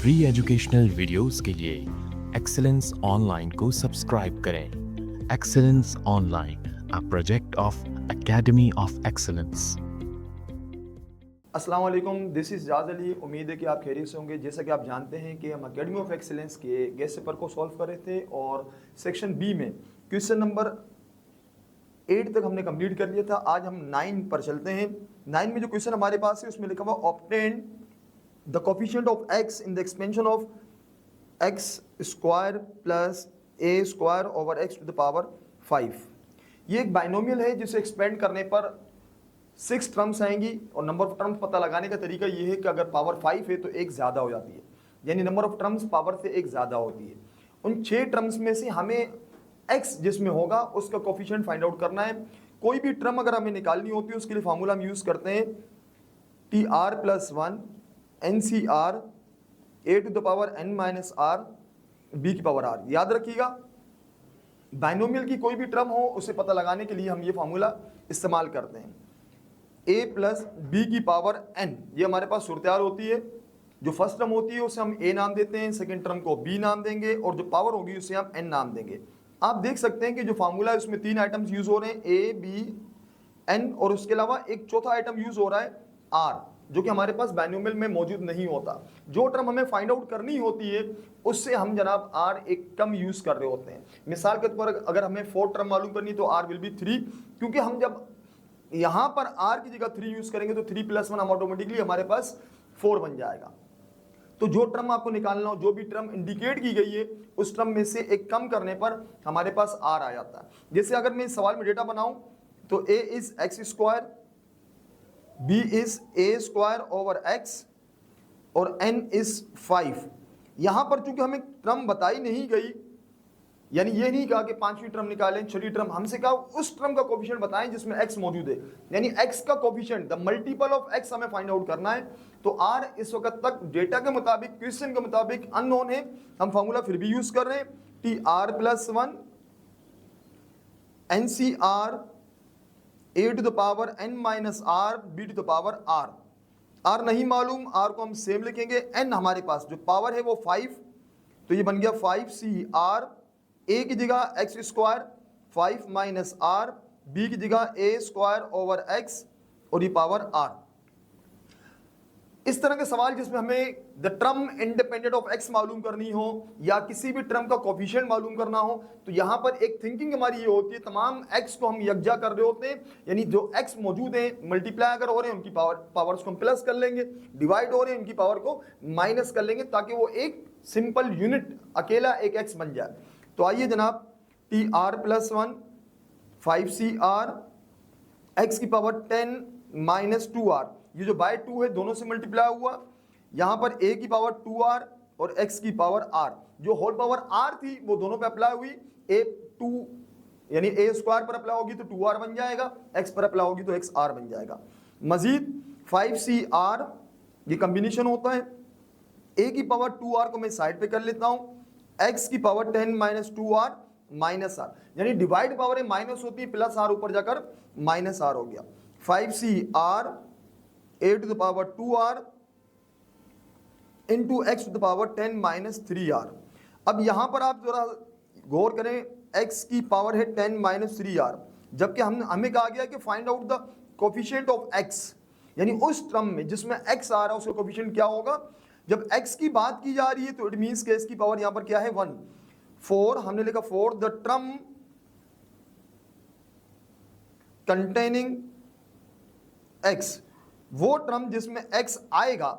Free educational videos के लिए excellence online को सब्सक्राइब करें। Excellence online, a project of academy of excellence. अस्सलाम वालेकुम, दिस इज़ जाज अली। उम्मीद है कि आप खैरियत से होंगे। जैसा कि आप जानते हैं कि हम एकेडमी ऑफ एक्सीलेंस के गेस्ट पेपर को सॉल्व कर रहे थे और सेक्शन बी में क्वेश्चन नंबर 8 तक हमने कंप्लीट कर लिया था। आज हम 9 पर चलते हैं। 9 में जो क्वेश्चन हमारे पास है उसमें लिखा हुआ obtain the coefficient of x in the expansion of x square plus a square over x to the power 5। ये एक बाइनोमियल है जिसे एक्सपेंड करने पर 6 टर्म्स आएंगी और नंबर ऑफ टर्म्स पता लगाने का तरीका ये है कि अगर पावर 5 है तो एक ज़्यादा हो जाती है, यानी नंबर ऑफ टर्म्स पावर से एक ज़्यादा होती है। उन 6 टर्म्स में से हमें x जिसमें होगा उसका कोफिशिएंट फाइंड आउट करना है। कोई भी टर्म अगर हमें निकालनी होती है उसके लिए फार्मूला हम यूज़ करते हैं TR+1 NCR a to the power n minus r b की पावर r। याद रखिएगा, बाइनोमियल की कोई भी टर्म हो उसे पता लगाने के लिए हम ये फार्मूला इस्तेमाल करते हैं। a प्लस बी की पावर n, ये हमारे पास सूरत-ए-हाल होती है। जो फर्स्ट टर्म होती है उसे हम a नाम देते हैं, सेकंड टर्म को b नाम देंगे और जो पावर होगी उसे हम n नाम देंगे। आप देख सकते हैं कि जो फार्मूला है उसमें 3 आइटम्स यूज हो रहे हैं, a b n, और उसके अलावा एक चौथा आइटम यूज हो रहा है r, जो कि हमारे पास बाइनोमियल में मौजूद नहीं होता। जो टर्म हमें फाइंड आउट करनी होती है उससे हम जनाब r एक टर्म यूज कर रहे होते हैं। मिसाल के तौर पर अगर हमें 4 टर्म मालूम करनी तो r विल बी 3, क्योंकि हम जब यहां पर r की जगह 3 यूज करेंगे तो 3+1 हम ऑटोमेटिकली हमारे पास 4 बन जाएगा। तो जो टर्म आपको निकालना हो, जो भी टर्म इंडिकेट की गई है उस टर्म में से एक कम करने पर हमारे पास r आ जाता है। जैसे अगर मैं इस सवाल में डेटा बनाऊं तो a is x square, b is a square over x और n इज 5। यहां पर चूंकि हमें टर्म बताई नहीं गई, यानी ये नहीं कहा कि 5वीं टर्म निकालें, 6वीं टर्म, हमसे कहा उस टर्म का कोफिशिएंट बताएं जिसमें x मौजूद है, यानी x का coefficient the multiple of x हमें फाइंड आउट करना है। तो r इस वक्त तक डेटा के मुताबिक, क्वेश्चन के मुताबिक अननोन है। हम फार्मूला फिर भी यूज कर रहे हैं TR+1 NCR a to the power n minus r b to the power r। r नहीं मालूम, r को हम सेम लिखेंगे। n हमारे पास जो पावर है वो 5, तो ये बन गया 5CR, a की जगह x square 5 minus r, b की जगह a स्क्वायर ओवर x और ये पावर r। इस तरह के सवाल जिसमें हमें the term independent of x मालूम करनी हो या किसी भी टर्म का कोफिशिएंट मालूम करना हो, तो यहाँ पर एक थिंकिंग हमारी ये होती है, तमाम x को हम यकजा कर रहे होते हैं, यानी जो x मौजूद है मल्टीप्लाई अगर हो रहे हैं उनकी पावर्स को हम प्लस कर लेंगे, डिवाइड हो रहे हैं उनकी पावर को माइनस कर लेंगे, ताकि वो एक सिंपल यूनिट अकेला एक x बन जाए। तो आइए जनाब, TR+1 5CR x की पावर 10 माइनस 2r, ये जो बाय 2 है दोनों से मल्टीप्लाई हुआ, यहाँ पर a की पावर 2r और x की पावर r, जो होल पावर r थी वो दोनों पे अप्लाई हुई। a2 यानी a स्क्वायर पर अप्लाई होगी तो 2r बन जाएगा, x पर अप्लाई होगी तो xr बन जाएगा। मजीद 5CR, ये कम्बिनेशन होता है। a की पावर 2r को मैं साइड पे कर लेता हूँ, x की power 10 minus 2r minus r, यानी डिवाइड पावर है माइनस होती है, प्लस r ऊपर जाकर माइनस r हो गया। 5CR a to the power 2r into x to the power 10 minus 3r। अब यहां पर आप जरा गौर करें, x की पावर है 10 माइनस 3r, जबकि हमें कहा गया कि find out the coefficient of x, यानी उस टर्म में जिसमें x आ रहा है उसका कोफिशिएंट क्या होगा। जब x की बात की जा रही है तो इट मींस कि x की पावर यहां पर क्या है 1। 4 हमने लिखा, 4 द टर्म कंटेनिंग x, वो टर्म जिसमें x आएगा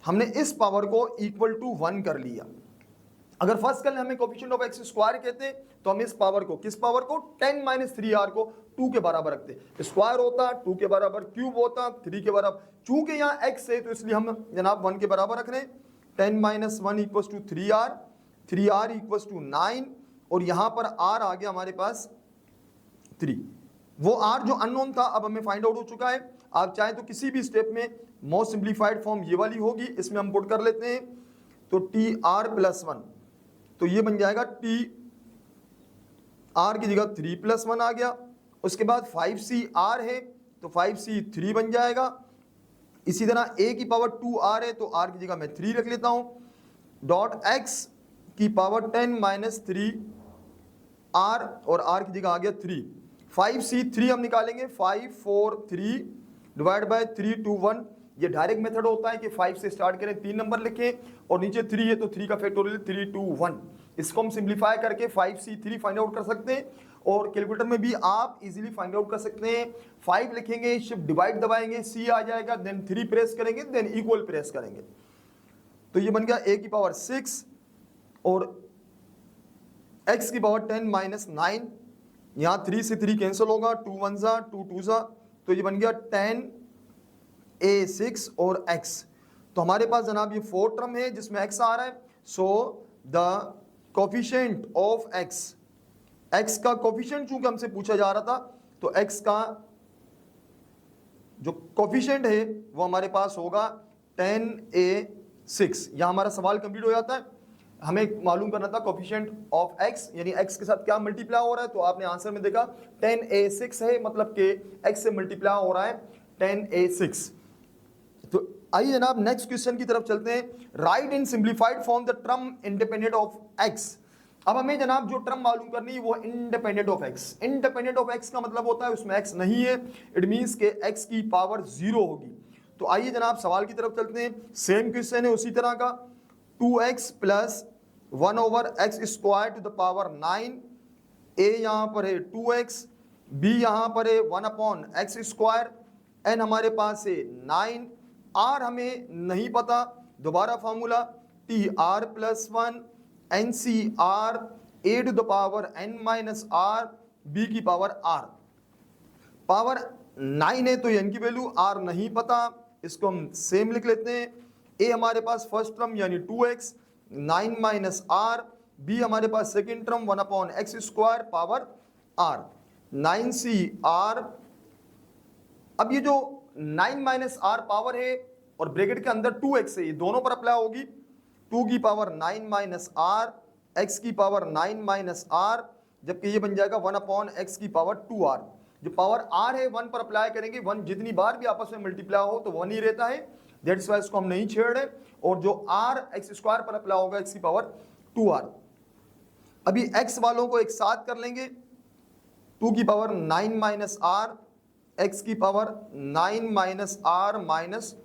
हमने इस पावर को इक्वल टू 1 कर लिया। अगर फर्स्ट कर ले हमें कोफिशिएंट ऑफ एक्स स्क्वायर कहते हैं तो हम इस पावर को, किस पावर को, 10 माइनस 3r को 2 के बराबर रखते हैं। स्क्वायर होता 2 के बराबर, क्यूब होता 3 के बराबर, चूंकि यहाँ x है तो इसलिए हम जनाब 1 के बराबर रख रहे हैं। 10 minus 1 equals to 3r, 3r equals to 9, और यहाँ पर r आ गया हमारे पास 3। वो r जो अननोन था अब हमें फाइंड आउट हो चुका है। आप चाहें तो किसी भी स्टेप में मोस्ट सिंप्लीफाइड फॉर्म ये वाली होगी, इसमें हम पुट कर लेते हैं। तो TR+1, तो ये बन जाएगा TR की जगह 3+1 आ गया। उसके बाद 5CR है तो 5C 3 बन जाएगा, इसी तरह a की पावर 2r है तो r की जगह मैं 3 रख लेता हूं, डॉट x की पावर 10 माइनस 3 r और r की जगह आ गया 3। 5c3 हम निकालेंगे, 5 4 3 डिवाइड बाय 3 2 1। ये डायरेक्ट मेथड होता है कि 5 से स्टार्ट करें, 3 नंबर लिखें और नीचे 3 है तो 3 का फैक्टोरियल 3 2 1। इसको हम सिंप्लीफाई करके 5c3 फाइंड आउट कर सकते हैं और कैलकुलेटर में भी आप इजीली फाइंड आउट कर सकते हैं। 5 लिखेंगे, शिफ्ट डिवाइड दबाएंगे, c आ जाएगा, देन 3 प्रेस करेंगे, देन इक्वल प्रेस करेंगे, तो ये बन गया a की पावर 6 और x की पावर 10 माइनस 9। यहाँ 3 से 3 कैंसिल होगा, 2 1 जा 2 2 जा, तो ये बन गया 10a6 और x। तो हमारे पास जनाब ये 4 टर्म है जिसमें x आ रहा है। So the coefficient of x का कोफिशिएंट चूंकि हमसे पूछा जा रहा था, तो x का जो कोफिशिएंट है वो हमारे पास होगा 10a6। यहाँ हमारा सवाल कंप्लीट हो जाता है। हमें मालूम करना था कोफिशिएंट ऑफ x, यानी x के साथ क्या मल्टीप्लाई हो रहा है, तो आपने आंसर में देखा 10a6 है, मतलब कि x से मल्टीप्लाई हो रहा है 10a6। तो आइए जनाब नेक्स्ट क्वेश्चन की तरफ चलते हैं। Right in simplified form the term independent of x। अब हमें जनाब जो टर्म मालूम करनी है वो independent of x। Independent of x का मतलब होता है उसमें x नहीं है, इट मींस के x की पावर 0 होगी। तो आइए जनाब सवाल की तरफ चलते हैं। सेम क्वेश्चन है उसी तरह का, 2x plus 1 over x square to the power 9। a यहाँ पर है 2x, b यहाँ पर है 1 अपॉन एक्स स्क्वायर, n हमारे पास है 9, r हमें नहीं पता। दोबारा formula tr plus 1 ncr a to the power n minus r b की पावर r। पावर 9 है तो n की वैल्यू, r नहीं पता, इसको हम सेम लिख लेते हैं। a हमारे पास फर्स्ट टर्म यानी 2x 9 माइनस r, b हमारे पास second term 1 upon x square power r 9cr। अब ये जो 9 माइनस r पावर है और ब्रैकेट के अंदर 2x है, ये दोनों पर अप्लाई होगी। 2 की पावर 9 माइनस r, x की पावर 9 माइनस r, जबकि ये बन जाएगा 1 अपॉन एक्स की पावर 2r। जो पावर r है 1 पर अप्लाई करेंगे, 1 जितनी बार भी आपस में मल्टीप्लाई हो तो 1 ही रहता है, दैट्स वाई इसको हम नहीं छेड़ रहे। और जो r एक्स स्क्वायर पर अप्लाई होगा x की पावर 2r। अभी x वालों को एक साथ कर लेंगे, 2 की पावर 9 माइनस r, x की power 9 minus r minus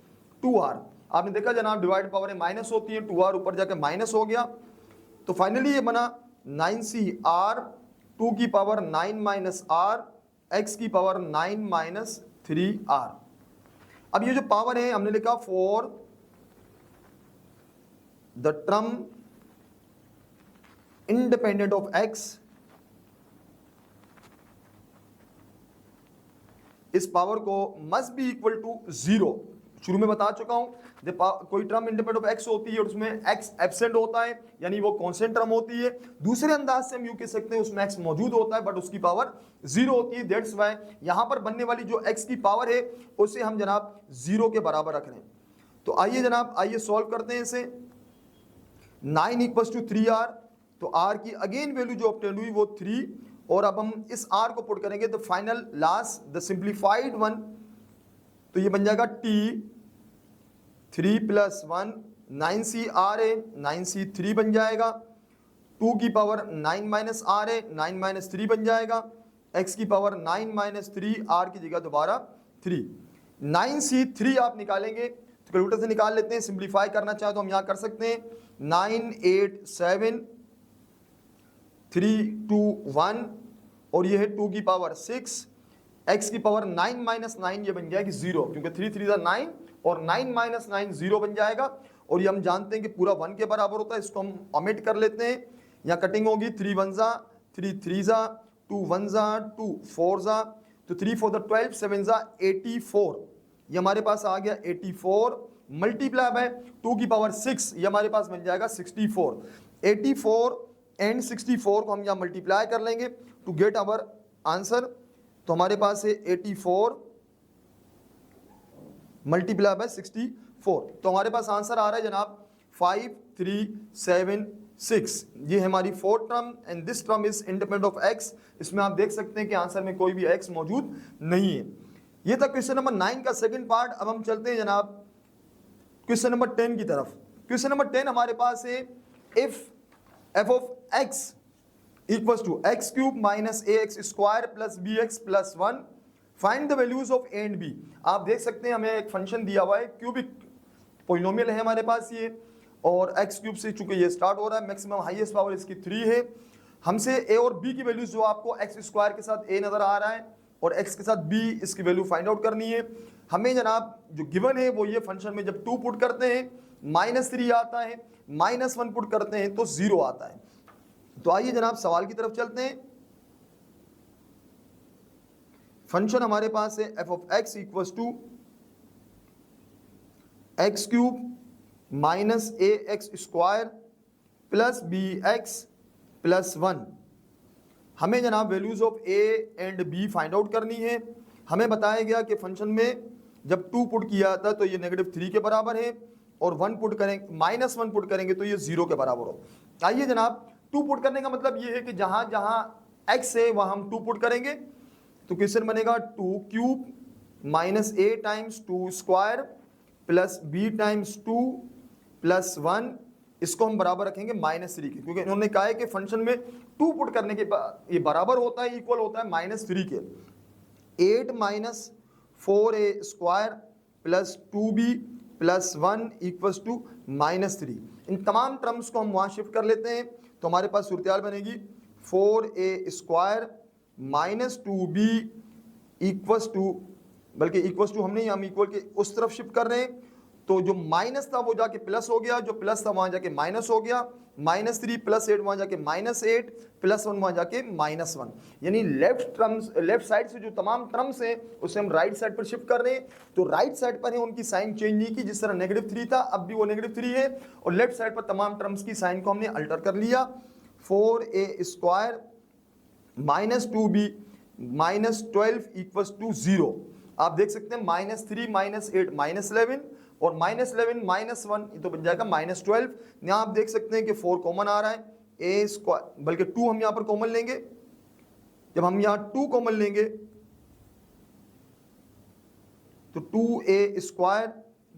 2r। आपने देखा जनाब डिवाइड पावर में माइनस होती है, 2r ऊपर जाकर माइनस हो गया, तो फाइनली ये बना 9cr 2 की पावर 9 माइनस r, x की पावर 9 माइनस 3r। अब ये जो पावर है हमने लिखा for the term independent of x, इस पावर को मस्ट बी इक्वल टू 0। शुरू में बता चुका हूं, जब कोई टर्म इंडिपेंडेंट ऑफ x होती है और उसमें x एब्सेंट होता है यानी वो कांस्टेंट टर्म होती है। दूसरे अंदाज से हम यूं कह सकते हैं उसमें x मौजूद होता है बट उसकी पावर 0 होती है, दैट्स व्हाई यहां पर बनने वाली जो x की पावर है उसे हम जनाब 0 के बराबर रख रहे हैं। तो आइए जनाब आइए सॉल्व करते हैं इसे। 9 इक्वल्स टू 3r, तो r की अगेन वैल्यू जो ऑब्टेन हुई वो 3, और अब हम इस r को पुट करेंगे तो final last the simplified one, तो ये बन जाएगा t 3 प्लस 1 9cr है, 9c3 बन जाएगा। 2 की पावर 9 माइनस r है, 9 माइनस 3 बन जाएगा। x की पावर 9 माइनस 3, r की जगह दोबारा 3। 9c3 आप निकालेंगे तो कैलकुलेटर से निकाल लेते हैं, सिंप्लीफाई करना चाहे तो हम यहाँ कर सकते हैं। 9 8 7 3 2 1 और ये है 2 की पावर 6, x की पावर 9 माइनस 9 ये बन जाएगी 0, क्योंकि 3 3 9 और 9 माइनस 9 0 बन जाएगा। और ये हम जानते हैं कि पूरा 1 के बराबर होता है, इसको हम ओमिट कर लेते हैं। यहाँ कटिंग होगी, 3 1 जा 3 3 जा 2 1 जा 2 4 जा, तो 3 4 12 7 जा 84, ये हमारे पास आ गया 84 मल्टीप्लाई बाय 2 की पावर 6, ये हमारे पास बन जाएगा 64। 84 एंड 64 को हम यहाँ मल्टीप्लाई कर लेंगे टू गेट आवर आंसर, तो हमारे पास है 84 मल्टीप्लाई बाय 64, तो हमारे पास आंसर आ रहा है जनाब 5376। ये है हमारी fourth term and this term is independent of x। इसमें आप देख सकते हैं कि आंसर में कोई भी x मौजूद नहीं है। ये था क्वेश्चन नंबर 9 का सेकंड पार्ट। अब हम चलते हैं जनाब क्वेश्चन नंबर 10 की तरफ। क्वेश्चन नंबर 10 हमारे पास है, if f of x equals to x cube minus a x square plus b x plus 1, find the values of a and b. आप देख सकते हैं हमें एक फंक्शन दिया हुआ है, क्यूबिक पोलिनोमियल है हमारे पास ये, और एक्स क्यूब से चूंकि ये स्टार्ट हो रहा है, मैक्सिमम हाईएस्ट पावर इसकी 3 है। हमसे ए और बी की वैल्यूज जो आपको एक्स स्क्वायर के साथ ए नजर आ रहा है और एक्स के साथ बी, इसकी वैल्यू फाइंड आउट करनी है हमें जनाब। जो गिवन है वो ये, फंक्शन में जब 2 पुट करते हैं -3 आता है, -1 पुट करते हैं तो 0 आता है। तो आइए जनाब सवाल की तरफ चलते हैं। फंक्शन हमारे पास है f of x equals to x cube minus a x square plus b x plus 1। हमें जनाब values of a and b find out करनी है। हमें बताया गया कि फंक्शन में जब 2 पुट किया था तो ये -3 के बराबर है, और 1 पुट करेंगे, -1 पुट करेंगे तो ये 0 के बराबर हो। आइए जनाब, 2 पुट करने का मतलब ये है कि जहां जहां x है वहां हम 2 पुट करेंगे, तो क्वेश्चन बनेगा 2 cube minus a times 2 square plus b times 2 plus 1, इसको हम बराबर रखेंगे -3 के, क्योंकि इन्होंने कहा है कि फंक्शन में 2 पुट करने के बाद ये बराबर होता है, इक्वल होता है -3 के। 8 minus 4a square plus 2b plus 1 equals to -3। इन तमाम टर्म्स को हम वहाँ शिफ्ट कर लेते हैं, तो हमारे पास सूरत बनेगी 4a square minus 2b equals to, बल्कि इक्वल्स टू हम नहीं, हम इक्वल के उस तरफ शिफ्ट कर रहे हैं, तो जो माइनस था वो जाके प्लस हो गया, जो प्लस था वहाँ जाके माइनस हो गया, -3 प्लस 8 वहाँ जाके -8 प्लस 1 वहाँ जाके -1। यानी लेफ्ट साइड से जो तमाम टर्म्स हैं उसे हम राइट साइड पर शिफ्ट कर रहे हैं। तो राइट साइड पर है उनकी साइन चेंज नहीं की, जिस तरह -3 था अब भी वो -3 है, और लेफ्ट साइड पर तमाम टर्म्स की साइन को हमने अल्टर कर लिया। 4a square minus 2b minus 12 equals to 0। आप देख सकते हैं -3 -8 -11 और -11 -1, ये तो बन जाएगा -12। यहाँ आप देख सकते हैं कि 4 कॉमन आ रहा है, ए स्क्वायर, बल्कि 2 हम यहाँ पर कॉमन लेंगे। जब हम यहाँ 2 कॉमन लेंगे तो 2a square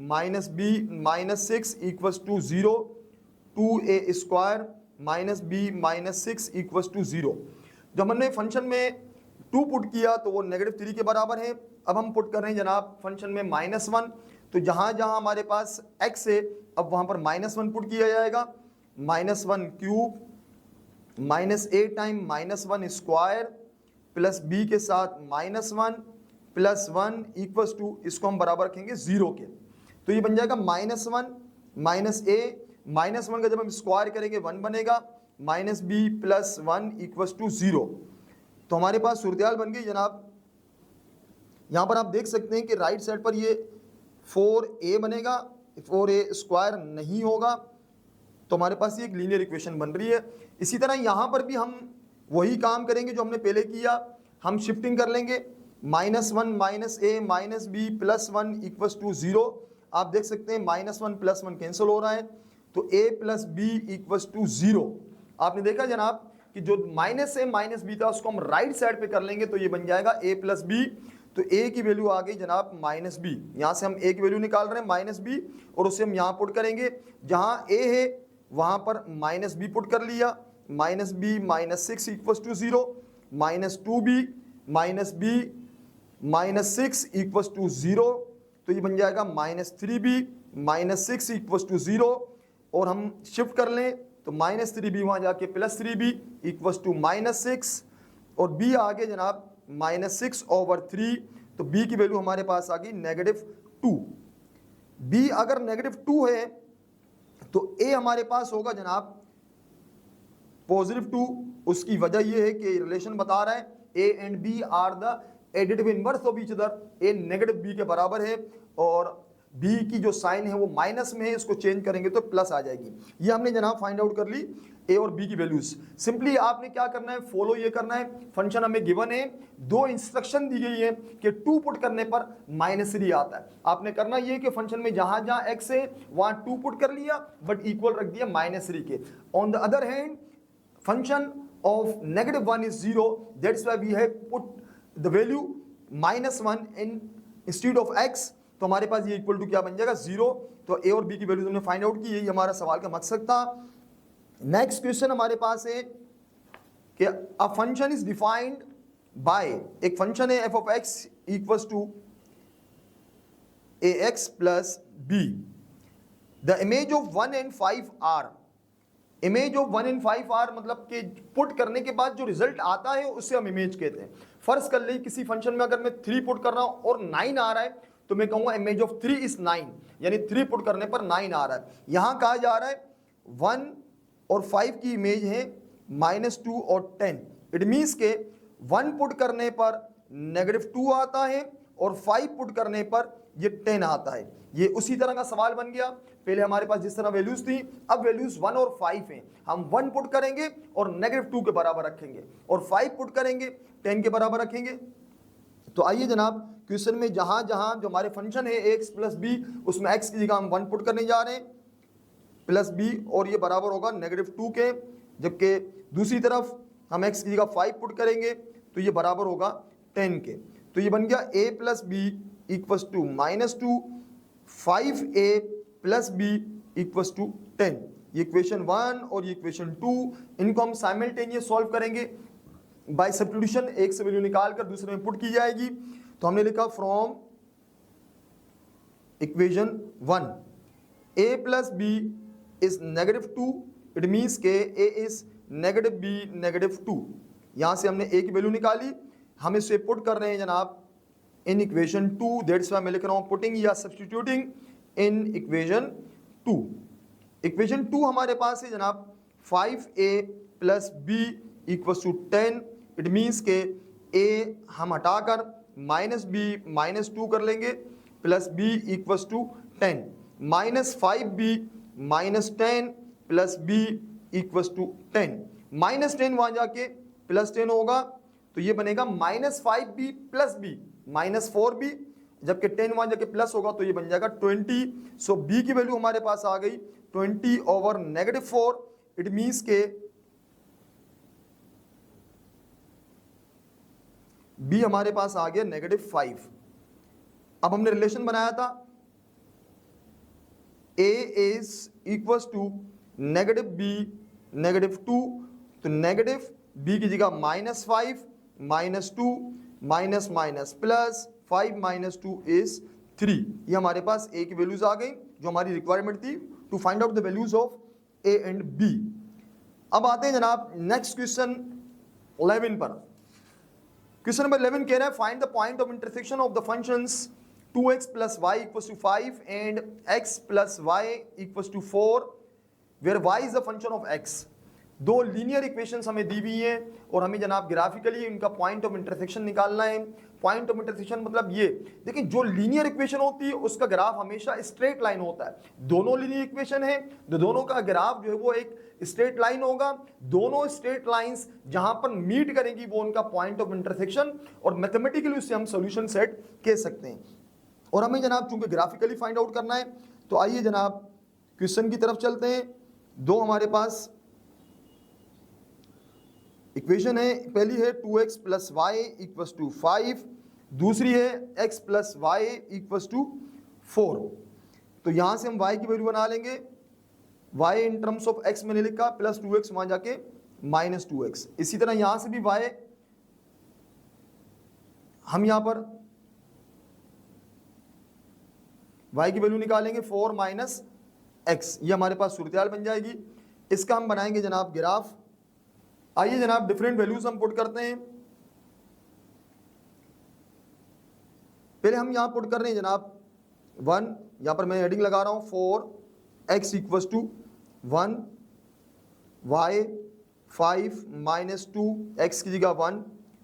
minus b minus 6 equals to 0, 2a square minus b minus 6 equals to 0। जब हमने फंक्शन में 2 पुट किया तो वो -3 के बराबर है। अब हम पुट कर रहे हैं जनाब फंक्शन में -1, तो जहां जहां हमारे पास x है अब वहां पर -1 पुट किया जाएगा। -1 क्यूब माइनस ए टाइम -1 स्क्वायर प्लस b के साथ -1 प्लस 1 इक्वल्स टू, इसको हम बराबर रखेंगे 0 के, तो ये बन जाएगा -1 माइनस ए, -1 का जब हम स्क्वायर करेंगे 1 बनेगा, -b प्लस 1 इक्वल्स टू 0। तो हमारे पास सूरत बन गई जनाब। यहाँ पर आप देख सकते हैं कि राइट साइड पर ये 4a बनेगा, 4a स्क्वायर नहीं होगा, तो हमारे पास ये एक लीनियर इक्वेशन बन रही है। इसी तरह यहाँ पर भी हम वही काम करेंगे जो हमने पहले किया, हम शिफ्टिंग कर लेंगे, -1 minus a minus b plus 1 equals to 0। आप देख सकते हैं -1 प्लस 1 कैंसिल हो रहा है, तो a plus b equals to 0। आपने देखा जनाब कि जो -a माइनस b था उसको हम राइट साइड पे कर लेंगे, तो ये बन जाएगा a प्लस b। तो a की वैल्यू आ गई जनाब -b, यहाँ से हम a की वैल्यू निकाल रहे हैं -b, और उसे हम यहाँ पुट करेंगे, जहाँ a है वहाँ पर -b पुट कर लिया, -b minus 6 equals to 0, -2b minus b minus 6 equals to 0, तो ये बन जाएगा -3b माइनस 6 इक्वल्स टू 0, और हम शिफ्ट कर लें तो -3b वहाँ जाके +3b इक्वल्स टू -6, और b आगे जनाब -6/3, तो b की वैल्यू हमारे पास आ गई -2। b अगर -2 है तो a हमारे पास होगा जनाब +2। उसकी वजह यह है कि रिलेशन बता रहा है a and b are the additive inverse of each other, a -b के बराबर है, और b की जो साइन है वो माइनस में है, इसको चेंज करेंगे तो प्लस आ जाएगी। ये हमने जनाब फाइंड आउट कर ली a और b की वैल्यूज। सिंपली आपने क्या करना है, फॉलो ये करना है, फंक्शन हमें गिवन है, 2 इंस्ट्रक्शन दी गई है कि 2 पुट करने पर -3 आता है। आपने करना ये कि फंक्शन में जहां जहां x है वहां 2 पुट कर लिया, बट इक्वल रख दिया -3 के। On the other hand function of -1 is 0, that's why we have put the value -1 in institute of x, तो हमारे पास ये इक्वल टू क्या बन जाएगा 0। तो ए और बी की वैल्यूज हमने फाइंड आउट की, यही हमारा सवाल का मकसद था। नेक्स्ट क्वेश्चन हमारे पास है कि a function is defined by, एक फंक्शन है f of x equals to a x plus b, the image of 1 and 5 are, image of 1 and 5 are मतलब कि पुट करने के बाद जो रिजल्ट आता है उससे हम इमेज कहते हैं। फर्ज कर ले किसी फंक्शन में अगर मैं 3 पुट कर रहा हूं और 9 आ रहा है तो मैं कहूंगा इमेज ऑफ 3 इज 9, यानी 3 पुट करने पर 9 आ रहा है। यहां कहा जा रहा है 1 और 5 की इमेज है -2 और 10, इट मीन्स के 1 पुट करने पर -2 आता है और 5 पुट करने पर ये 10 आता है। ये उसी तरह का सवाल बन गया, पहले हमारे पास जिस तरह वैल्यूज थी, अब वैल्यूज 1 और 5 हैं, हम 1 पुट करेंगे और -2 के बराबर रखेंगे और 5 पुट करेंगे 10 के बराबर रखेंगे। तो आइए जनाब क्वेश्चन में जहां जहां जो हमारे फंक्शन है x प्लस बी, उसमें x की जगह हम 1 पुट करने जा रहे हैं प्लस बी और ये बराबर होगा -2 के, जबकि दूसरी तरफ हम x की जगह 5 पुट करेंगे तो ये बराबर होगा 10 के। तो ये बन गया a plus b equals to -2, 5a plus b equals to 10। ये इक्वेशन 1 और ये इक्वेशन 2, इनको हम साइमल्टेनियस सॉल्व करेंगे बाय सब्स्टिट्यूशन, एक से वैल्यू निकाल कर दूसरे में पुट की जाएगी। तो हमने लिखा from equation 1 a plus b is -2, it means के a इज -b -2। यहां से हमने a की वैल्यू निकाली, हम इसे पुट कर रहे हैं जनाब इन इक्वेशन 2, दैट्स व्हाई मैं लिख रहा हूं पुटिंग या सब्स्टिट्यूटिंग इन इक्वेशन 2। इक्वेशन 2 हमारे पास है जनाब 5a plus b equals to 10, it means के a हम हटाकर -b -2 कर लेंगे plus b equals to 10, -5b -10 plus b equals to 10, -10 वहां जाके प्लस 10 होगा तो ये बनेगा -5b प्लस b -4b, जबकि 10 वहां जाके प्लस होगा तो ये बन जाएगा 20। सो b की वैल्यू हमारे पास आ गई 20/4, इट मीन्स के b हमारे पास आ गया -5। अब हमने रिलेशन बनाया था a is equals to -b -2, तो नेगेटिव b की जगह -5 -2 माइनस माइनस प्लस 5 - 2 इज 3। ये हमारे पास a की वैल्यूज आ गई जो हमारी रिक्वायरमेंट थी to find out the values of a and b। अब आते हैं जनाब नेक्स्ट क्वेश्चन 11 पर। क्वेश्चन नंबर 11 कह रहा है find the point of intersection of the functions 2x + y = 5 and x + y = 4 where y is the function of x। दो linear equations हमें दी हुई हैं और हमें जनाब ग्राफिकली इनका पॉइंट ऑफ इंटरसेक्शन निकालना है। पॉइंट ऑफ इंटरसेक्शन मतलब ये देखिए, जो लीनियर इक्वेशन होती है उसका ग्राफ हमेशा स्ट्रेट लाइन होता है। दोनों लीनियर इक्वेशन है तो दोनों का ग्राफ जो है वो एक स्ट्रेट लाइन होगा। दोनों स्ट्रेट लाइंस जहां पर मीट करेंगी वो उनका पॉइंट ऑफ इंटरसेक्शन, और मैथमेटिकली उससे हम सोल्यूशन सेट कह सकते हैं। और हमें जनाब चूंकि ग्राफिकली फाइंड आउट करना है तो आइए जनाब क्वेश्चन की तरफ चलते हैं। दो हमारे पास इक्वेशन है, पहली है 2x + y = 5, दूसरी है x + y = 4। तो यहां से हम y की वैल्यू बना लेंगे, y in terms of x मैंने लिखा प्लस 2x वहां जाके -2x। इसी तरह यहां से भी y हम यहां पर y की वैल्यू निकालेंगे 4 - x, ये हमारे पास सूरत बन जाएगी। इसका हम बनाएंगे जनाब ग्राफ। आइए जनाब डिफरेंट वैल्यूज हम पुट करते हैं। पहले हम यहां पुट कर रहे हैं जनाब 1, यहां पर मैं हेडिंग लगा रहा हूं 4x = 1, y 5 - 2, x की जगह 1,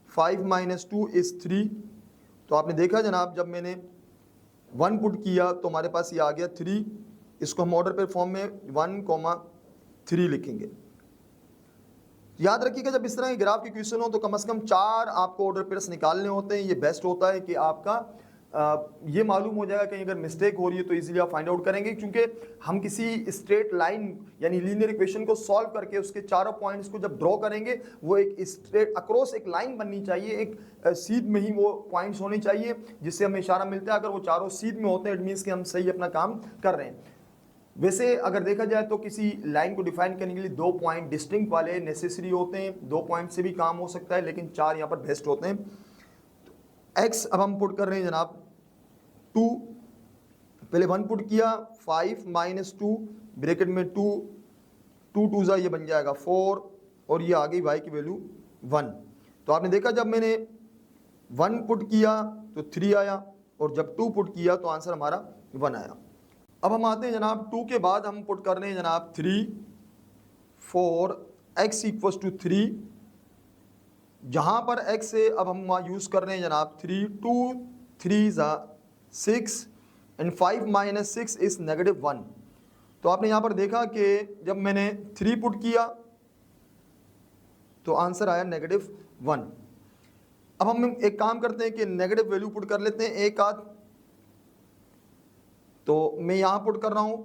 5 - 2 इज 3। तो आपने देखा जनाब जब मैंने 1 पुट किया तो हमारे पास ये आ गया 3। इसको हम ऑर्डर पे फॉर्म में 1, 3 लिखेंगे। याद रखिएगा जब इस तरह के ग्राफ की क्वेश्चन हो तो कम से कम 4 आपको ऑर्डर पेयर्स निकालने होते हैं। ये बेस्ट होता है कि आपका ये मालूम हो जाएगा कहीं अगर मिस्टेक हो रही है तो इजीली आप फाइंड आउट करेंगे, क्योंकि हम किसी स्ट्रेट लाइन यानी लीनियर इक्वेशन को सॉल्व करके उसके चारों पॉइंट्स को जब ड्रॉ करेंगे वो एक स्ट्रेट अक्रॉस एक लाइन बननी चाहिए, एक सीध में ही वो पॉइंट्स होने चाहिए जिससे हमें इशारा मिलता है। अगर वो चारों सीध में होते हैं इट मीन्स कि हम सही अपना काम कर रहे हैं। वैसे अगर देखा जाए तो किसी लाइन को डिफाइन करने के लिए 2 पॉइंट डिस्टिंक्ट वाले नेसेसरी होते हैं, 2 पॉइंट से भी काम हो सकता है लेकिन 4 यहाँ पर बेस्ट होते हैं। एक्स अब हम पुट कर रहे हैं जनाब 2, पहले 1 पुट किया, 5 - 2 ब्रैकेट में 2 2 2 ये बन जाएगा 4 और ये आ गई y की वैल्यू 1। तो आपने देखा जब मैंने 1 पुट किया तो 3 आया और जब 2 पुट किया तो आंसर हमारा 1 आया। अब हम आते हैं जनाब 2 के बाद हम पुट कर रहे हैं जनाब 3 4 x = 3, जहाँ पर x से अब हम वहाँ यूज़ कर रहे हैं जनाब 3 2 3 6 एंड 5 - 6 इज़ -1। तो आपने यहाँ पर देखा कि जब मैंने 3 पुट किया तो आंसर आया -1। अब हम एक काम करते हैं कि नेगेटिव वैल्यू पुट कर लेते हैं एक आध। तो मैं यहाँ पुट कर रहा हूँ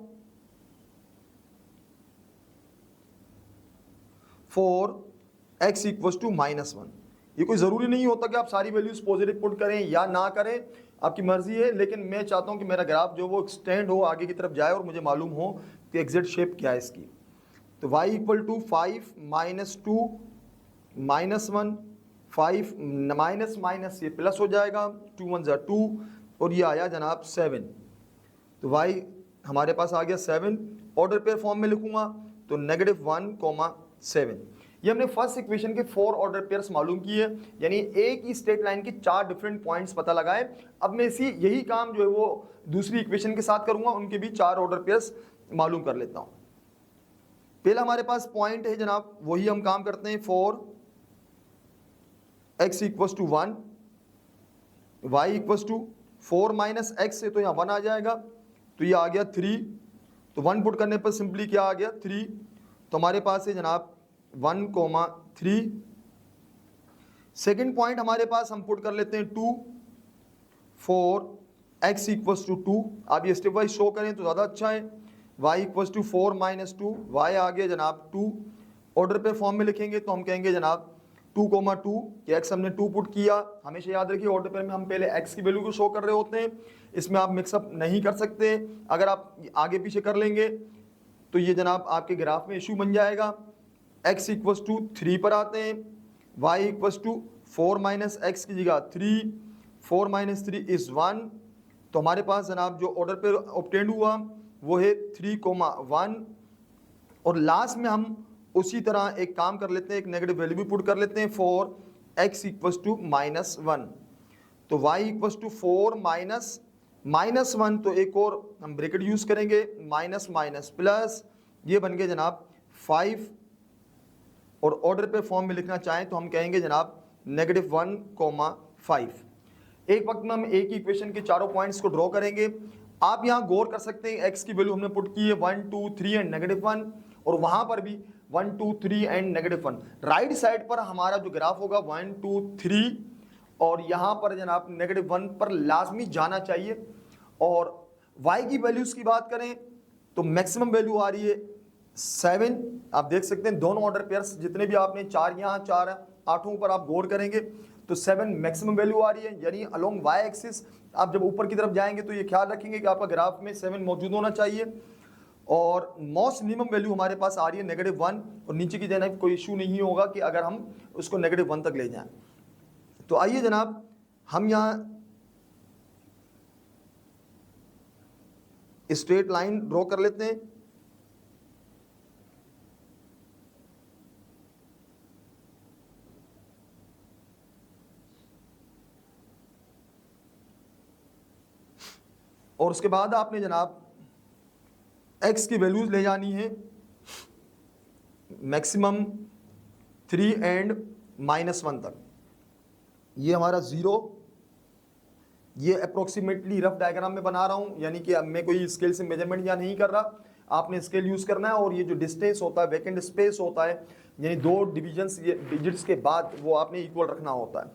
4 x = -1। ये कोई ज़रूरी नहीं होता कि आप सारी वैल्यूज पॉजिटिव पुट करें या ना करें, आपकी मर्जी है, लेकिन मैं चाहता हूं कि मेरा ग्राफ जो वो एक्सटेंड हो, आगे की तरफ जाए और मुझे मालूम हो कि एग्जैक्ट शेप क्या है इसकी। तो y = 5 - 2 -1 5 माइनस ये प्लस हो जाएगा, 2 1 = 2 और ये आया जनाब 7। तो y हमारे पास आ गया 7। ऑर्डर पेयर फॉर्म में लिखूंगा तो -1, 7। ये हमने फर्स्ट इक्वेशन के 4 ऑर्डर पेयर्स मालूम किए, यानी एक ही स्ट्रेट लाइन के 4 डिफरेंट पॉइंट्स पता लगाए। अब मैं यही काम जो है वो दूसरी इक्वेशन के साथ करूंगा, उनके भी 4 ऑर्डर पेयर्स मालूम कर लेता हूं। पहला हमारे पास पॉइंट है जनाब, वही हम काम करते हैं 4 x = 1 y = 4 - x से तो यहाँ 1 आ जाएगा, तो ये आ गया 3। तो 1 पुट करने पर सिंपली क्या आ गया 3। तो हमारे पास है जनाब 1, 3। सेकेंड पॉइंट हमारे पास हम पुट कर लेते हैं 2 4 x = 2। आप ये स्टेप वाइज शो करें तो ज़्यादा अच्छा है। y = 4 - 2 y आ गया जनाब 2। ऑर्डर पे फॉर्म में लिखेंगे तो हम कहेंगे जनाब 2, 2 कि x हमने 2 पुट किया। हमेशा याद रखिए ऑर्डर पेयर में हम पहले x की वैल्यू को शो कर रहे होते हैं, इसमें आप मिक्सअप नहीं कर सकते। अगर आप आगे पीछे कर लेंगे तो ये जनाब आपके ग्राफ में इशू बन जाएगा। x = 3 पर आते हैं, y = 4 - x की जगह 3, 4 - 3 = 1। तो हमारे पास जनाब जो ऑर्डर पे ऑब्टेंड हुआ वो है 3, 1। और लास्ट में हम उसी तरह एक काम कर लेते हैं, एक नेगेटिव वैल्यू भी पुट कर लेते हैं 4 x = -1। तो y = 4 -1, तो एक और हम ब्रैकेट यूज करेंगे माइनस प्लस, ये बन गए जनाब 5। और ऑर्डर पे फॉर्म में लिखना चाहें तो हम कहेंगे जनाब -1, 5। एक वक्त में हम एक ही इक्वेशन के चारों पॉइंट्स को ड्रॉ करेंगे। आप यहाँ गौर कर सकते हैं x की वैल्यू हमने पुट की है 1 2 3 एंड -1, और वहां पर भी 1 2 3 एंड -1। राइट साइड पर हमारा जो ग्राफ होगा 1 2 3 और यहाँ पर जनाब -1 पर लाजमी जाना चाहिए। और y की वैल्यूज की बात करें तो मैक्सिमम वैल्यू आ रही है 7। आप देख सकते हैं दोनों ऑर्डर पेयर्स जितने भी आपने 4 यहाँ 4 8 पर आप गौर करेंगे तो 7 मैक्सिमम वैल्यू आ रही है, यानी अलोंग y एक्सिस आप जब ऊपर की तरफ जाएंगे तो ये ख्याल रखेंगे कि आपका ग्राफ में 7 मौजूद होना चाहिए। और मोस्ट मिनिमम वैल्यू हमारे पास आ रही है -1, और नीचे की जनाब कोई इशू नहीं होगा कि अगर हम उसको -1 तक ले जाएं। तो आइए जनाब हम यहाँ स्ट्रेट लाइन ड्रॉ कर लेते हैं। और उसके बाद आपने जनाब x की वैल्यूज ले जानी है मैक्सिमम 3 एंड -1 तक। ये हमारा 0, ये अप्रोक्सीमेटली रफ डायग्राम में बना रहा हूँ, यानी कि अब मैं कोई स्केल से मेजरमेंट या नहीं कर रहा, आपने स्केल यूज करना है। और ये जो डिस्टेंस होता है, वैकेंट स्पेस होता है, यानी 2 डिविजन्स ये डिजिट्स के बाद वो आपने इक्वल रखना होता है।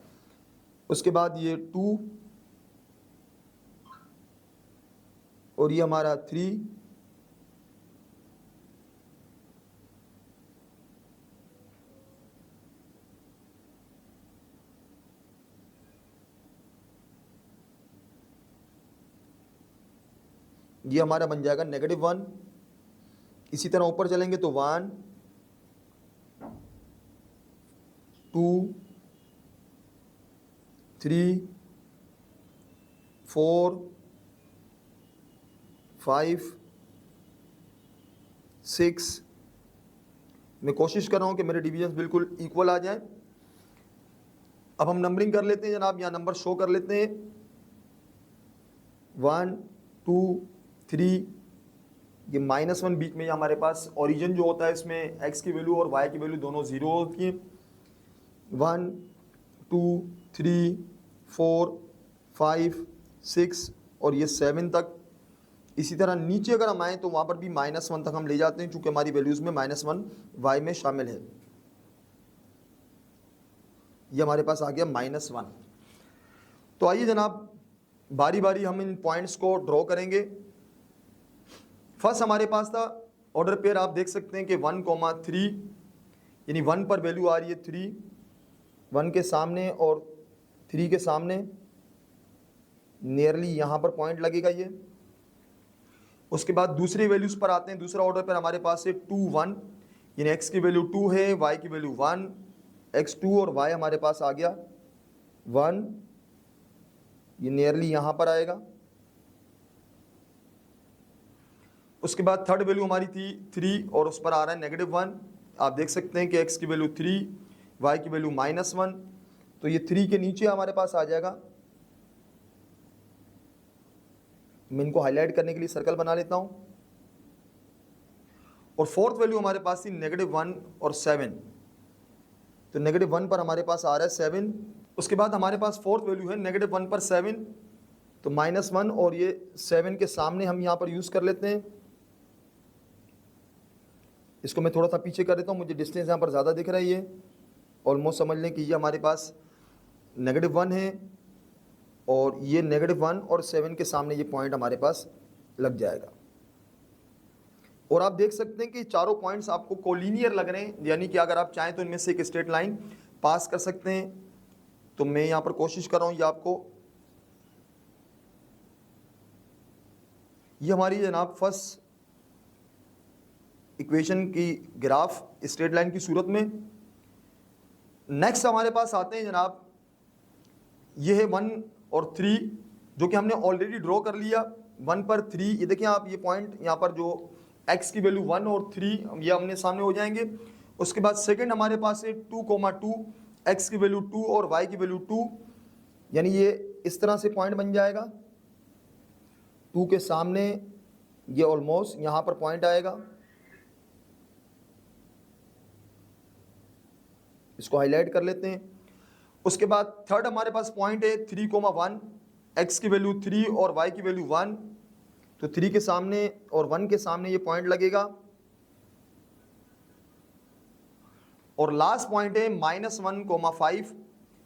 उसके बाद ये 2 और ये हमारा 3, ये हमारा बन जाएगा -1। इसी तरह ऊपर चलेंगे तो 1 2 3 4 5 6। मैं कोशिश कर रहा हूँ कि मेरे डिविजन्स बिल्कुल इक्वल आ जाएं। अब हम नंबरिंग कर लेते हैं जनाब, यहाँ नंबर शो कर लेते हैं 1 2 3। ये -1 बीच में, ये हमारे पास ओरिजिन जो होता है इसमें x की वैल्यू और y की वैल्यू दोनों 0 होती हैं। 1 2 3 4 5 6 और ये 7 तक। इसी तरह नीचे अगर हम आएँ तो वहाँ पर भी -1 तक हम ले जाते हैं, चूँकि हमारी वैल्यूज़ में -1 y में शामिल है। ये हमारे पास आ गया -1। तो आइए जनाब बारी बारी हम इन पॉइंट्स को ड्रॉ करेंगे। फर्स्ट हमारे पास था ऑर्डर पेयर, आप देख सकते हैं कि 1,3, यानी 1 पर वैल्यू आ रही है 3, 1 के सामने और 3 के सामने नियरली यहाँ पर पॉइंट लगेगा ये। उसके बाद दूसरी वैल्यूज़ पर आते हैं। दूसरा ऑर्डर पर हमारे पास है 2 1, यानी x की वैल्यू 2 है, y की वैल्यू 1, x2 और y हमारे पास आ गया 1, ये नियरली यहाँ पर आएगा। उसके बाद थर्ड वैल्यू हमारी थी 3 और उस पर आ रहा है -1। आप देख सकते हैं कि x की वैल्यू 3, y की वैल्यू -1, तो ये 3 के नीचे हमारे पास आ जाएगा। मैं इनको हाईलाइट करने के लिए सर्कल बना लेता हूं। और फोर्थ वैल्यू हमारे पास थी -1 और 7, तो -1 पर हमारे पास आ रहा है 7। उसके बाद हमारे पास फोर्थ वैल्यू है -1 पर 7, तो -1 और ये 7 के सामने हम यहाँ पर यूज़ कर लेते हैं। इसको मैं थोड़ा सा पीछे कर देता हूँ, मुझे डिस्टेंस यहाँ पर ज़्यादा दिख रही है। ऑलमोस्ट समझ लें कि ये हमारे पास -1 है और ये -1 और 7 के सामने ये पॉइंट हमारे पास लग जाएगा। और आप देख सकते हैं कि चारों पॉइंट्स आपको कोलिनियर लग रहे हैं, यानी कि अगर आप चाहें तो इनमें से एक स्ट्रेट लाइन पास कर सकते हैं। तो मैं यहाँ पर कोशिश कर रहा हूँ, ये आपको, ये हमारी जनाब फर्स्ट इक्वेशन की ग्राफ स्ट्रेट लाइन की सूरत में। नेक्स्ट हमारे पास आते हैं जनाब, ये है 1 और 3 जो कि हमने ऑलरेडी ड्रॉ कर लिया। 1 पर 3, ये देखिए आप, ये पॉइंट यहाँ पर जो x की वैल्यू 1 और 3 ये हमने सामने हो जाएंगे। उसके बाद सेकंड हमारे पास है 2,2, x की वैल्यू 2 और y की वैल्यू 2, यानी ये इस तरह से पॉइंट बन जाएगा। 2 के सामने ये ऑलमोस्ट यहाँ पर पॉइंट आएगा। इसको हाईलाइट कर लेते हैं। उसके बाद थर्ड हमारे पास पॉइंट है 3,1, x की वैल्यू 3 और y की वैल्यू 1, तो 3 के सामने और 1 के सामने ये पॉइंट लगेगा। और लास्ट पॉइंट है -1,5,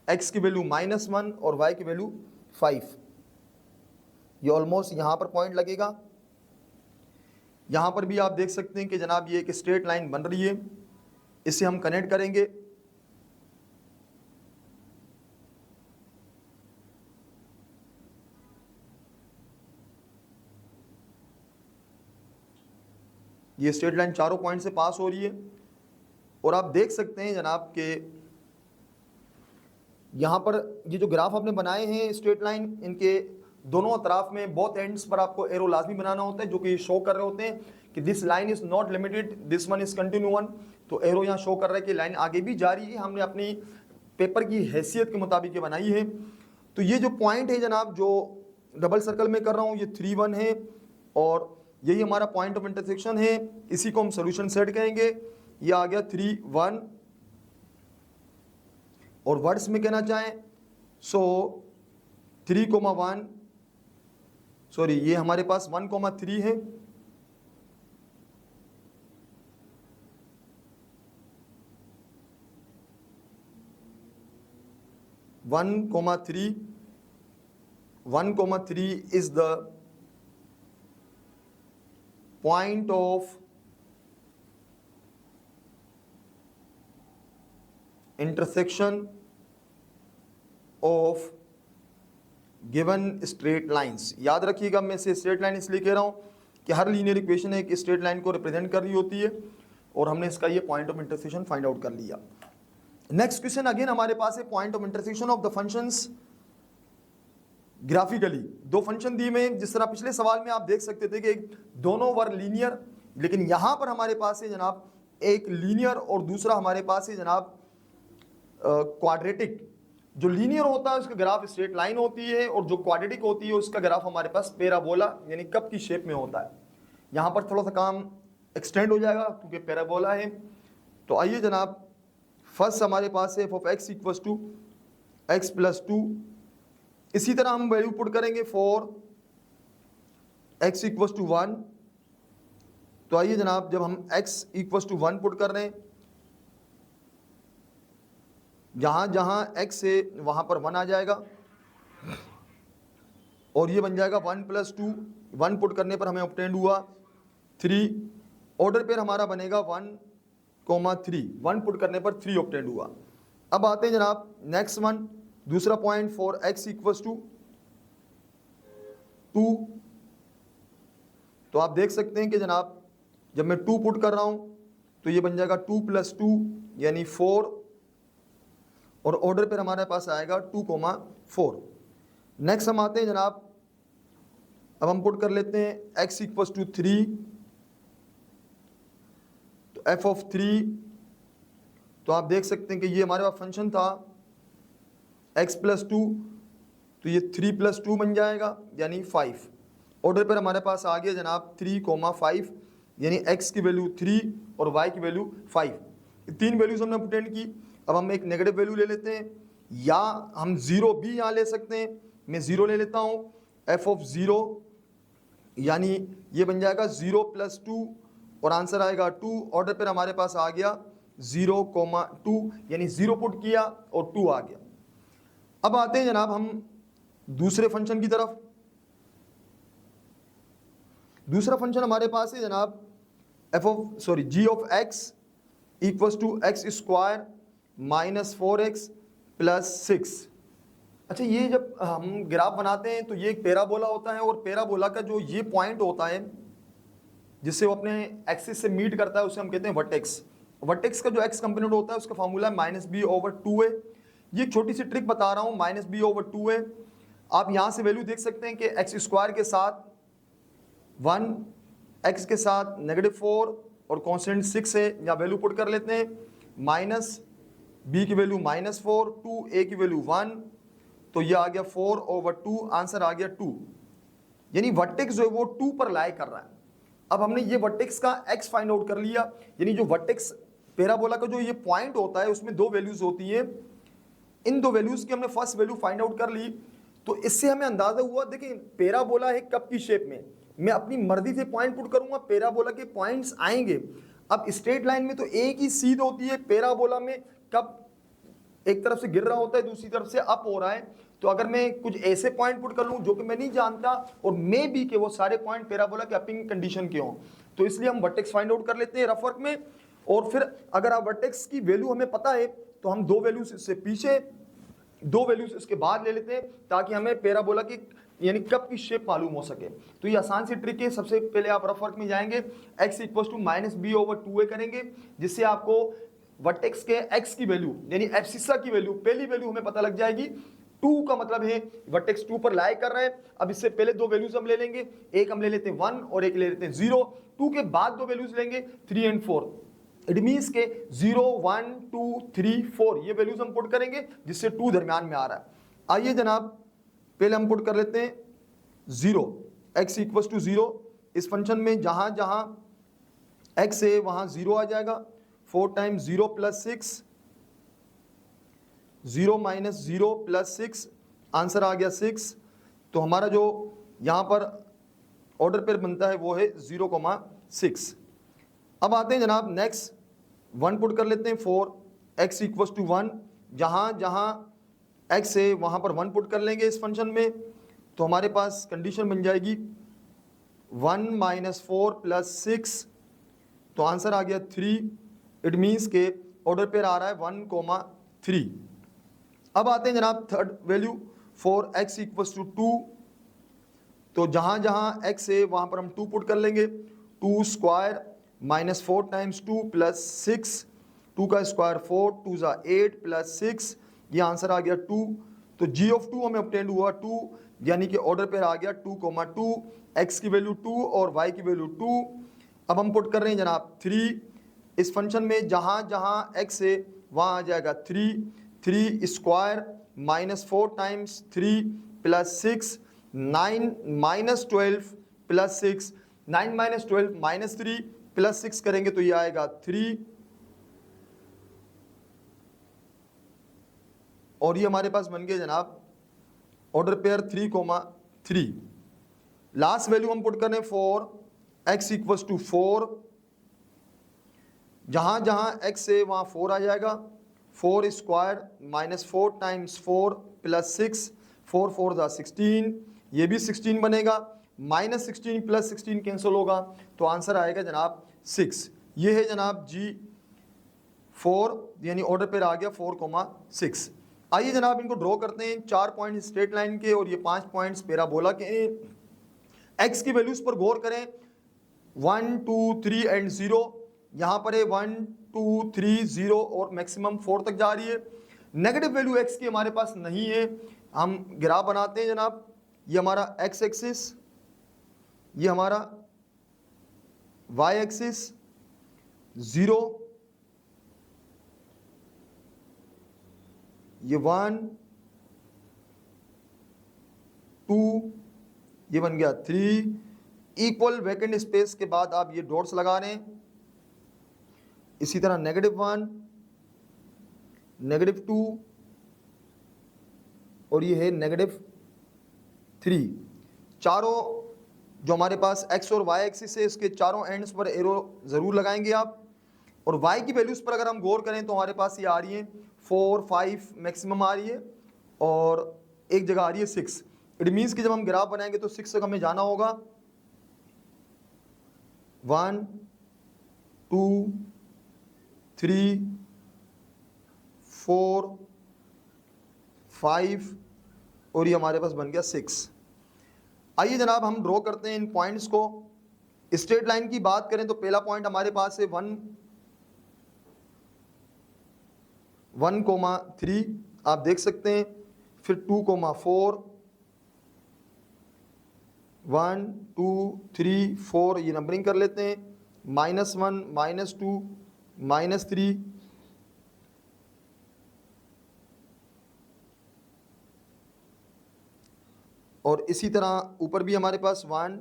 x की वैल्यू -1 और y की वैल्यू 5, ये ऑलमोस्ट यहाँ पर पॉइंट लगेगा। यहाँ पर भी आप देख सकते हैं कि जनाब ये एक स्ट्रेट लाइन बन रही है, इसे हम कनेक्ट करेंगे। ये स्ट्रेट लाइन चारों पॉइंट से पास हो रही है। और आप देख सकते हैं जनाब कि यहाँ पर ये जो ग्राफ आपने बनाए हैं स्ट्रेट लाइन, इनके दोनों अतराफ में बोथ एंड्स पर आपको एरो लाजमी बनाना होता है, जो कि शो कर रहे होते हैं कि this line is not limited, this one is continue one. तो एरो यहाँ शो कर रहा है कि लाइन आगे भी जा रही है, हमने अपनी पेपर की हैसियत के मुताबिक ये बनाई है। तो ये जो पॉइंट है जनाब, जो डबल सर्कल में कर रहा हूँ, ये 3 1 है और यही हमारा पॉइंट ऑफ इंटरसेक्शन है। इसी को हम सोल्यूशन सेट कहेंगे। ये आ गया 3 1, और वर्ड्स में कहना चाहें सो 3,1, सॉरी ये हमारे पास 1,3 है, one comma three is the point of intersection of given straight lines. याद रखिएगा, मैं इसे स्ट्रेट लाइन इसलिए कह रहा हूं कि हर लीनियर इक्वेशन एक स्ट्रेट लाइन को रिप्रेजेंट कर रही होती है, और हमने इसका ये point of intersection find out कर लिया। नेक्स्ट क्वेश्चन अगेन हमारे पास है point of intersection of the functions graphically. दो फंक्शन दिए में, जिस तरह पिछले सवाल में आप देख सकते थे कि दोनों वर लीनियर, लेकिन यहां पर हमारे पास है जनाब एक लीनियर और दूसरा हमारे पास है जनाब क्वाड्रेटिक। जो लीनियर होता है उसका ग्राफ स्ट्रेट लाइन होती है, और जो क्वाड्रेटिक होती है उसका ग्राफ हमारे पास पैराबोला यानी कप की शेप में होता है। यहाँ पर थोड़ा सा काम एक्सटेंड हो जाएगा क्योंकि पैराबोला है। तो आइए जनाब, फर्स्ट हमारे पास है f of x equals to x plus 2। इसी तरह हम वैल्यू पुट करेंगे फॉर एक्स इक्वल्स टू 1। तो आइए जनाब, जब हम एक्स इक्वल्स टू 1 पुट कर रहे हैं, जहां जहां x है वहां पर 1 आ जाएगा, और ये बन जाएगा 1 प्लस 2। 1 पुट करने पर हमें ऑब्टेंड हुआ 3। ऑर्डर पेयर हमारा बनेगा 1,3। 1 पुट करने पर 3 ऑब्टेंड हुआ। अब आते हैं जनाब नेक्स्ट वन, दूसरा point for x equals to 2। तो आप देख सकते हैं कि जनाब जब मैं 2 पुट कर रहा हूं तो ये बन जाएगा 2 प्लस 2 यानी 4, और ऑर्डर पर हमारे पास आएगा 2,4। नेक्स्ट हम आते हैं जनाब, अब हम पुट कर लेते हैं x इक्वल्स टू 3। तो f ऑफ 3, तो आप देख सकते हैं कि ये हमारे पास फंक्शन था x प्लस 2, तो ये 3 प्लस 2 बन जाएगा यानी 5। ऑर्डर पर हमारे पास आ गया जनाब 3,5 यानी x की वैल्यू 3 और y की वैल्यू 5। तीन वैल्यूज हमने पुटेंड की। अब हम एक नेगेटिव वैल्यू ले लेते हैं, या हम 0 भी यहाँ ले सकते हैं। मैं 0 ले लेता हूँ, f ऑफ 0 यानी ये बन जाएगा 0 प्लस 2 और आंसर आएगा 2। ऑर्डर पर हमारे पास आ गया 0,2 यानी 0 पुट किया और 2 आ गया। अब आते हैं जनाब हम दूसरे फंक्शन की तरफ। दूसरा फंक्शन हमारे पास है जनाब g of x equals to x square minus 4x plus 6। अच्छा, ये जब हम ग्राफ बनाते हैं तो ये एक पैराबोला होता है, और पैराबोला का जो ये पॉइंट होता है जिससे वो अपने एक्सिस से मीट करता है उसे हम कहते हैं वर्टेक्स। वर्टेक्स का जो एक्स कंपोनेंट होता है उसका फॉर्मूला -b/2 है। ये एक छोटी सी ट्रिक बता रहा हूँ, -b/2 है। आप यहाँ से वैल्यू देख सकते हैं कि एक्स स्क्वायर के साथ 1, एक्स के साथ -4 और कॉन्स्टेंट 6 है। यहाँ वैल्यू पुट कर लेते हैं, माइनस b की वैल्यू -4, 2 a की वैल्यू 1, तो ये आ गया 4/2, आंसर आ गया 2। यानी वर्टेक्स जो है वो 2 पर लाई कर रहा है। अब हमने ये वर्टेक्स का x फाइंड आउट कर लिया। यानी जो वर्टेक्स पैराबोला का जो ये पॉइंट होता है उसमें 2 वैल्यूज होती है। इन 2 वैल्यूज की हमने फर्स्ट वैल्यू फाइंड आउट कर ली। तो इससे हमें अंदाजा हुआ, देखिए पैराबोला है कप की शेप में, मैं अपनी मर्जी से पॉइंट पुट करूंगा, पैराबोला के पॉइंट्स आएंगे। अब स्ट्रेट लाइन में तो एक ही सीध होती है, पैराबोला में कप एक तरफ से गिर रहा होता है, दूसरी तरफ से अप हो रहा है। तो अगर मैं कुछ ऐसे पॉइंट पुट कर लूं जो कि मैं नहीं जानता, और मे बी कि वो सारे पॉइंट पैराबोला के अपिंग कंडीशन के हों, तो इसलिए हम वर्टेक्स फाइंड आउट कर लेते हैं रफ वर्क में। और फिर अगर आप वर्टेक्स की वैल्यू हमें पता है तो हम 2 वैल्यूज से पीछे, 2 वैल्यूज इसके बाद ले लेते हैं, ताकि हमें पैराबोला की यानी कप की शेप मालूम हो सके। तो ये आसान सी ट्रिक है। सबसे पहले आप रफ वर्क में जाएंगे, x इक्वल्स टू -b/2a करेंगे, जिससे आपको वर्टेक्स के x की वैल्यू यानी एब्सिसा की वैल्यू, पहली वैल्यू हमें पता लग जाएगी। 2 का मतलब है वर्टेक्स 2 पर लाई कर रहा है। अब इससे पहले 2 वैल्यूज हम ले लेंगे, एक हम ले लेते हैं 1 और एक ले लेते हैं 0। 2 के बाद 2 वैल्यूज लेंगे 3 और 4। इट मीन्स के 0, 1, 2, 3, 4 ये वैल्यूज हम पुट करेंगे, जिससे 2 दरमियान में आ रहा है। आइए जनाब, पहले हम पुट कर लेते हैं 0, x इक्वल्स टू 0। इस फंक्शन में जहां जहां x है वहां 0 आ जाएगा। 4 times 0 plus 6, 0 minus 0 plus 6, answer आ गया 6। तो हमारा जो यहाँ पर ऑर्डर पेयर बनता है वो है 0,6। अब आते हैं जनाब नेक्स्ट, 1 पुट कर लेते हैं 4, x इक्वल्स टू 1। जहाँ जहाँ x है वहाँ पर 1 पुट कर लेंगे इस फंक्शन में। तो हमारे पास कंडीशन बन जाएगी 1 माइनस 4 प्लस 6, तो आंसर आ गया 3। इट मीन्स के ऑर्डर पेयर आ रहा है 1,3। अब आते हैं जनाब third value for x equals to 2। तो जहां जहां x है वहां पर हम 2 पुट कर लेंगे। 2 स्क्वायर माइनस 4 टाइम्स 2 प्लस 6, 2 का स्क्वायर 4, 2 ज़ा 8 प्लस 6, ये आंसर आ गया 2। तो g ऑफ 2 हमें ऑब्टेंड हुआ 2, यानी कि ऑर्डर पेयर आ गया 2,2, x की वैल्यू 2 और y की वैल्यू 2। अब हम पुट कर रहे हैं जनाब 3। इस फंक्शन में जहां जहां x है वहां आ जाएगा 3। 3 square minus 4 times 3 plus 6, 9 minus 12 plus 6, 9 minus 12 minus 3 plus 6 करेंगे तो ये आएगा 3, और ये हमारे पास बन गया जनाब ऑर्डर पेयर 3,3। लास्ट वैल्यू हम पुट करें फॉर x इक्वल्स टू 4। जहां जहां x है वहां 4 आ जाएगा। 4 स्क्वायर माइनस 4 टाइम्स 4 प्लस 6, 4 4 ज़ा 16, ये भी 16 बनेगा। माइनस 16 प्लस 16 कैंसिल होगा तो आंसर आएगा जनाब 6। ये है जनाब जी 4, यानी ऑर्डर पेयर आ गया 4,6। आइए जनाब इनको ड्रॉ करते हैं। 4 पॉइंट स्ट्रेट लाइन के और ये 5 पॉइंट्स पैराबोला के हैं। एक्स की वैल्यूज पर गौर करें, 1 2 3 एंड 0। यहाँ पर है 1 2 3 0 और मैक्सिमम 4 तक जा रही है। नेगेटिव वैल्यू एक्स की हमारे पास नहीं है। हम ग्राफ बनाते हैं जनाब। ये हमारा एक्स एक्सिस, ये हमारा वाई एक्सिस 0, ये 1 2, ये बन गया 3। इक्वल वैकेंट स्पेस के बाद आप ये डॉट्स लगा रहे हैं। इसी तरह -1 -2 और ये है -3। चारों जो हमारे पास x और y एक्सिस है इसके चारों एंड्स पर एरो ज़रूर लगाएंगे आप। और y की वैल्यूज़ पर अगर हम गौर करें तो हमारे पास ये आ रही है 4 5 मैक्सिमम आ रही है और एक जगह आ रही है 6। इट मीन्स कि जब हम ग्राफ बनाएंगे तो 6 तक हमें जाना होगा। 1 2 3 4 5 और ये हमारे पास बन गया 6। आइए जनाब हम ड्रॉ करते हैं इन पॉइंट्स को। स्ट्रेट लाइन की बात करें तो पहला पॉइंट हमारे पास है 1,3 आप देख सकते हैं। फिर 2,4 1 2 3 4 ये नंबरिंग कर लेते हैं। -1 -2 -3 और इसी तरह ऊपर भी हमारे पास 1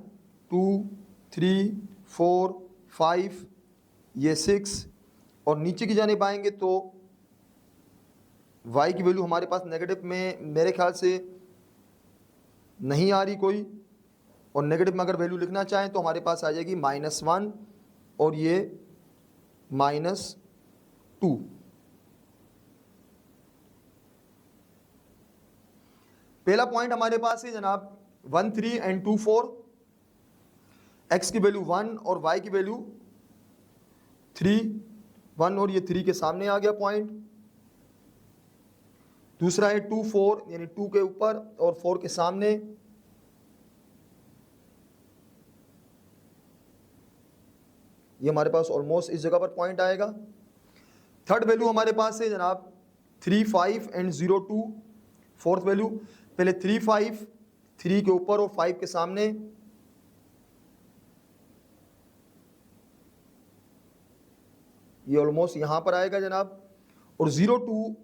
2 3 4 5 ये 6 और नीचे की जानिब आएंगे तो y की वैल्यू हमारे पास नेगेटिव में मेरे ख्याल से नहीं आ रही कोई। और नेगेटिव में अगर वैल्यू लिखना चाहें तो हमारे पास आ जाएगी -1 और ये -2। पहला पॉइंट हमारे पास है जनाब 1 3 एंड 2 4। x की वैल्यू 1 और y की वैल्यू 3, 1 और ये 3 के सामने आ गया पॉइंट। दूसरा है 2 4 यानी 2 के ऊपर और 4 के सामने। ये हमारे पास ऑलमोस्ट इस जगह पर पॉइंट आएगा। थर्ड वैल्यू हमारे पास है जनाब 3 5 एंड 0 2। फोर्थ वैल्यू पहले 3 5 3 के ऊपर और 5 के सामने। ये ऑलमोस्ट यहां पर आएगा जनाब। और 0 2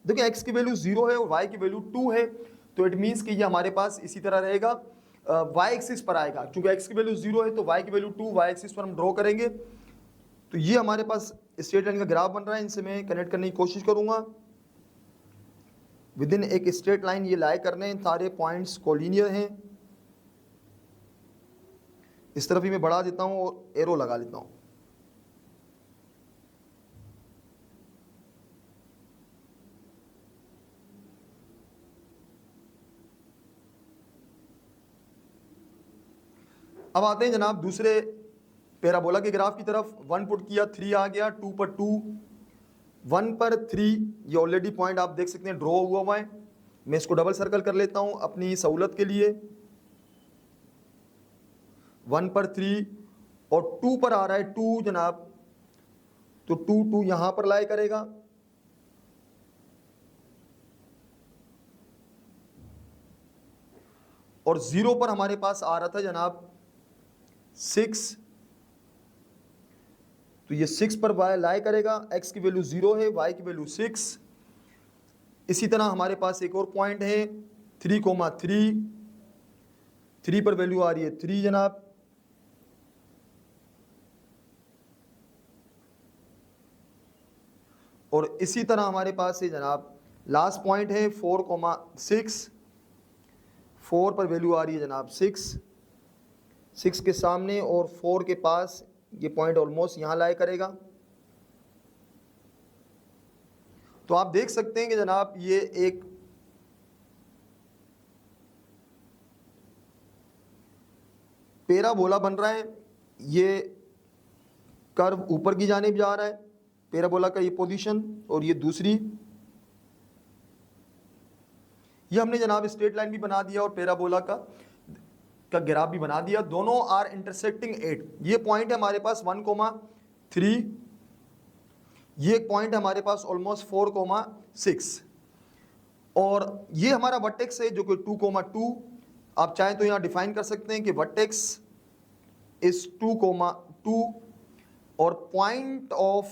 देखिए x की वैल्यू 0 है और y की वैल्यू 2 है तो इट मीन्स कि ये हमारे पास इसी तरह रहेगा। y एक्सिस पर आएगा क्योंकि x की वैल्यू 0 है तो y की वैल्यू 2 y एक्सिस पर हम ड्रॉ करेंगे। तो ये हमारे पास स्ट्रेट लाइन का ग्राफ बन रहा है। इनसे मैं कनेक्ट करने की कोशिश करूंगा। विद इन एक स्ट्रेट लाइन ये लाई करने हैं। सारे पॉइंट्स कोलिनियर हैं। इस तरफ ही मैं बढ़ा देता हूं और एरो लगा लेता हूं। अब आते हैं जनाब दूसरे पैराबोला के ग्राफ की तरफ। 1 पुट किया, 3 आ गया, 2 पर 2, 1 पर 3, ये ऑलरेडी पॉइंट आप देख सकते हैं ड्रॉ हुआ है। मैं इसको डबल सर्कल कर लेता हूं अपनी सहूलत के लिए। 1 पर 3 और 2 पर आ रहा है 2 जनाब, तो 2 यहां पर लाई करेगा। और 0 पर हमारे पास आ रहा था जनाब 6, तो ये 6 पर y लाई करेगा। x की वैल्यू 0 है, y की वैल्यू 6। इसी तरह हमारे पास एक और पॉइंट है 3,3, 3 पर वैल्यू आ रही है 3 जनाब। और इसी तरह हमारे पास है जनाब लास्ट पॉइंट है 4,6, 4 पर वैल्यू आ रही है जनाब 6 के सामने और 4 के पास ये पॉइंट ऑलमोस्ट यहां लाए करेगा। तो आप देख सकते हैं कि जनाब ये एक पैराबोला बन रहा है। ये कर्व ऊपर की जानिब जा रहा है, पैराबोला का ये पोजीशन, और ये दूसरी, ये हमने जनाब स्ट्रेट लाइन भी बना दिया और पैराबोला का ग्राफ भी बना दिया। दोनों आर इंटरसेक्टिंग 8। ये पॉइंट है हमारे पास 1,3, ये पॉइंट है हमारे पास ऑलमोस्ट 4,6, और ये हमारा वर्टेक्स है जो कि 2,2। आप चाहें तो यहां डिफाइन कर सकते हैं कि वर्टेक्स इज 2,2 और point of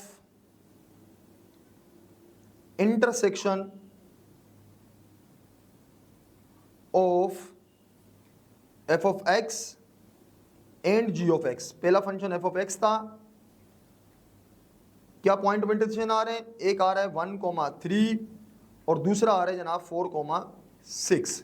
intersection of f of x and g of x। पहला फंक्शन f of x था। क्या पॉइंट ऑफ इंटरसेक्शन आ रहे हैं? एक आ रहा है 1,3 और दूसरा आ रहा है जनाब 4,6।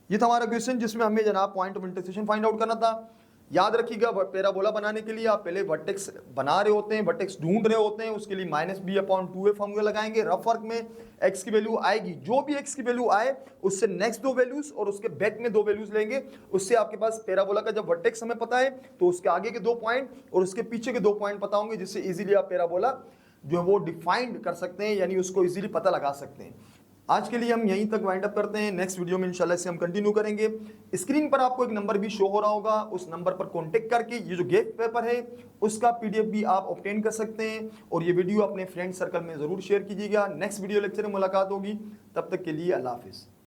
ये था हमारा क्वेश्चन जिसमें हमें जनाब point of intersection find out करना था। याद रखिएगा पैराबोला बनाने के लिए आप पहले वर्टेक्स बना रहे होते हैं, वर्टेक्स ढूंढ रहे होते हैं, उसके लिए -b/2a फॉर्मूला लगाएंगे। रफ वर्क में x की वैल्यू आएगी, जो भी x की वैल्यू आए उससे नेक्स्ट 2 वैल्यूज और उसके बैक में 2 वैल्यूज लेंगे। उससे आपके पास पैराबोला का जब वर्टेक्स हमें पता है तो उसके आगे के 2 पॉइंट और उसके पीछे के 2 पॉइंट पता होंगे, जिससे इजीली आप पैराबोला जो है वो डिफाइंड कर सकते हैं, यानी उसको इजीली पता लगा सकते हैं। आज के लिए हम यहीं तक वाइंड अप करते हैं। नेक्स्ट वीडियो में इंशाल्लाह से हम कंटिन्यू करेंगे। स्क्रीन पर आपको एक नंबर भी शो हो रहा होगा, उस नंबर पर कांटेक्ट करके ये जो गेस्ट पेपर है उसका पीडीएफ भी आप ऑब्टेन कर सकते हैं। और ये वीडियो अपने फ्रेंड सर्कल में जरूर शेयर कीजिएगा। नेक्स्ट वीडियो लेक्चर में मुलाकात होगी, तब तक के लिए अल्लाह हाफिज़।